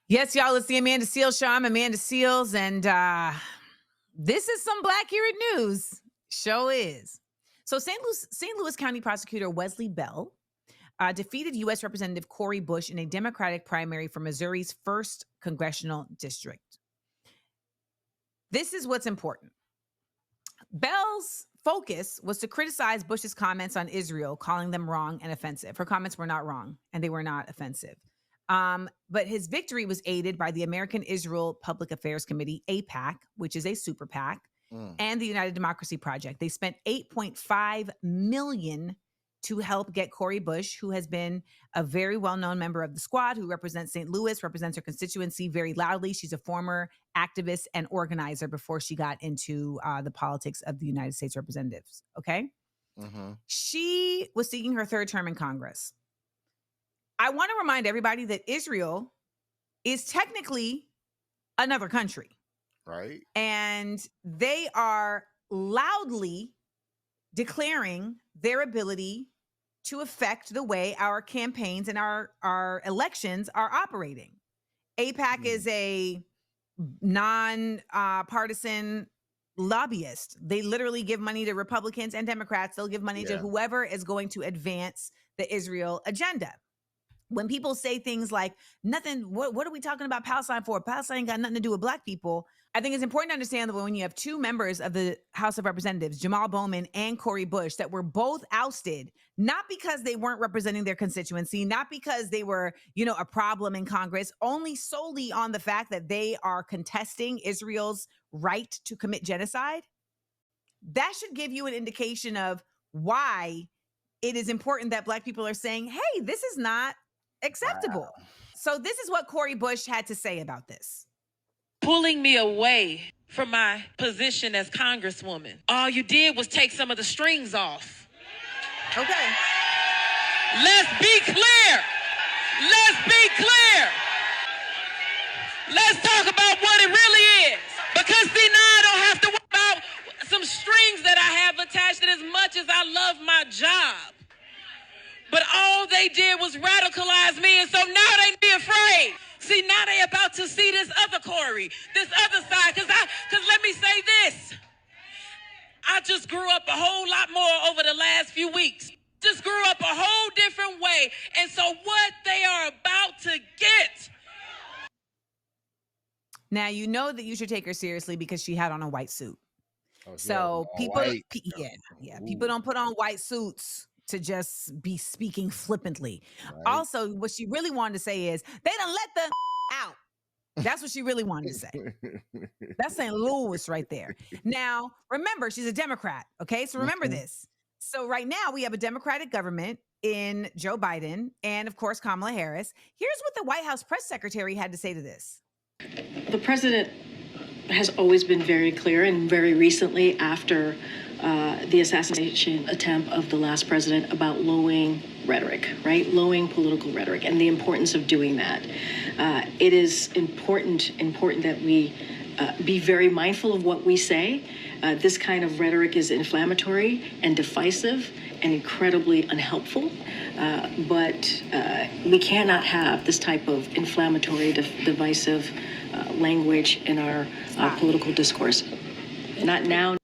Yes, y'all, it's the Amanda Seales Show. I'm Amanda Seales, and this is some Black Era news. Show is. So St. Louis County Prosecutor Wesley Bell defeated U.S. Representative Cori Bush in a Democratic primary for Missouri's 1st Congressional District. This is what's important. Bell's focus was to criticize Bush's comments on Israel, calling them wrong and offensive. Her comments were not wrong, and they were not offensive. But his victory was aided by the American Israel Public Affairs Committee, AIPAC, which is a super PAC, and the United Democracy Project. They spent $8.5 million to help get Cori Bush, who has been a very well-known member of the squad, who represents St. Louis, represents her constituency very loudly. She's a former activist and organizer before she got into the politics of the United States Representatives, okay? Mm-hmm. She was seeking her 3rd term in Congress. I want to remind everybody that Israel is technically another country. Right. And they are loudly declaring their ability to affect the way our campaigns and our elections are operating. AIPAC is a non-partisan lobbyist. They literally give money to Republicans and Democrats. They'll give money to whoever is going to advance the Israel agenda. When people say things like, nothing, what are we talking about Palestine for? Palestine ain't got nothing to do with Black people. I think it's important to understand that when you have 2 members of the House of Representatives, Jamal Bowman and Cori Bush, that were both ousted, not because they weren't representing their constituency, not because they were, a problem in Congress, only solely on the fact that they are contesting Israel's right to commit genocide. That should give you an indication of why it is important that Black people are saying, hey, this is not acceptable. Wow. So this is what Cori Bush had to say about this. Pulling me away from my position as Congresswoman. All you did was take some of the strings off. Okay. Let's be clear. Let's be clear. Let's talk about what it really is. Because see, now I don't have to worry about some strings that I have attached, and as much as I love my job. But all they did was radicalize me, and so now they be afraid. See, now they about to see this other Cori, this other side, because let me say this. I just grew up a whole lot more over the last few weeks. Just grew up a whole different way. And so what they are about to get. Now, you know that you should take her seriously because she had on a white suit. So people, people don't put on white suits to just be speaking flippantly. Right. Also, what she really wanted to say is, they done let the out. That's what she really wanted to say. That's St. Louis right there. Now, remember, she's a Democrat, okay? So remember this. So right now, we have a Democratic government in Joe Biden and, of course, Kamala Harris. Here's what the White House press secretary had to say to this. The president has always been very clear, and very recently after the assassination attempt of the last president, about lowering rhetoric, right? Lowering political rhetoric, and the importance of doing that. It is important that we be very mindful of what we say. This kind of rhetoric is inflammatory and divisive and incredibly unhelpful. But we cannot have this type of inflammatory, divisive language in our political discourse. Not now.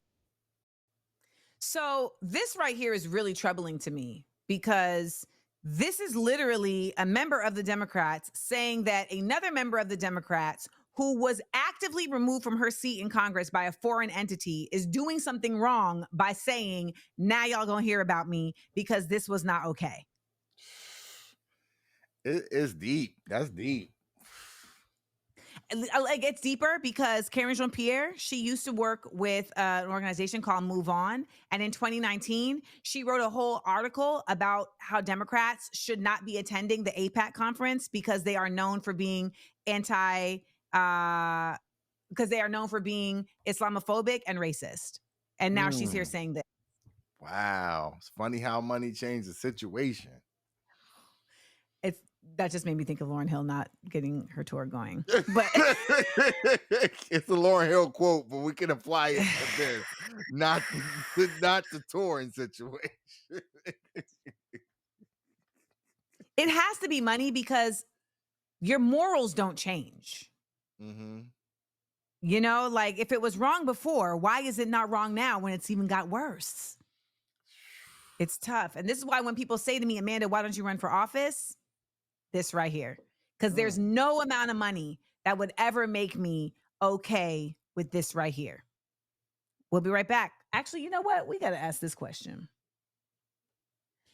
So this right here is really troubling to me, because this is literally a member of the Democrats saying that another member of the Democrats who was actively removed from her seat in Congress by a foreign entity is doing something wrong by saying, now y'all gonna hear about me because this was not okay. It's deep. That's deep. Like, it's deeper because Karen Jean-Pierre, she used to work with an organization called Move On. And in 2019, she wrote a whole article about how Democrats should not be attending the AIPAC conference because they are known for being Islamophobic and racist. And now she's here saying that. Wow. It's funny how money changed the situation. That just made me think of Lauryn Hill not getting her tour going. But it's a Lauryn Hill quote, but we can apply it to this, not the touring situation. It has to be money because your morals don't change. Mm-hmm. You know, like if it was wrong before, why is it not wrong now when it's even got worse? It's tough. And this is why when people say to me, Amanda, why don't you run for office? This right here. Because there's no amount of money that would ever make me okay with this right here. We'll be right back. Actually, you know what? We got to ask this question.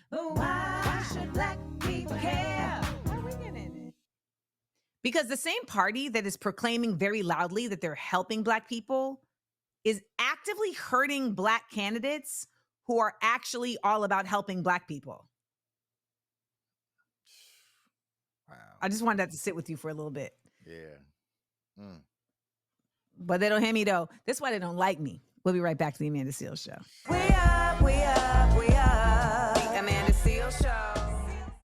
Why should black people care? Why are we getting it? Because the same party that is proclaiming very loudly that they're helping black people is actively hurting black candidates who are actually all about helping black people. Wow. I just wanted that to sit with you for a little bit. Yeah. But they don't hear me though. That's why they don't like me. We'll be right back to the Amanda Seales Show. We are